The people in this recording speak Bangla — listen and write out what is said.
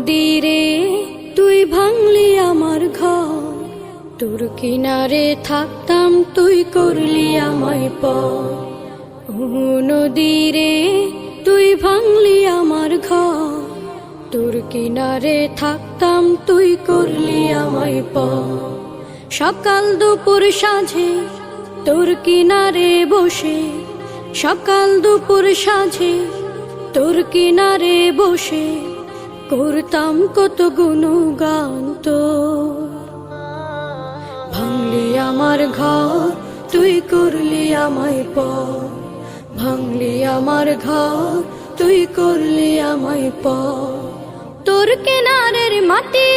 নদীরে তুই ভাঙলি আমার ঘর, তোর কিনারে থাকতাম তুই করলি আমায় পর। ও নদীরে তুই ভাঙলি আমার ঘর, তোর কিনারে থাকতাম তুই করলি আমায় পর। সকাল দুপুর সাঁঝে তোর কিনারে বসে, সকাল দুপুর সাঁঝে তোর কিনারে বসে করতাম কত গুণগান তোর। ভাঙলি আমার ঘর তুই করলি আমায় পর, ভাঙলি আমার ঘর তুই করলি আমায় পর। তোর কিনারের মাটি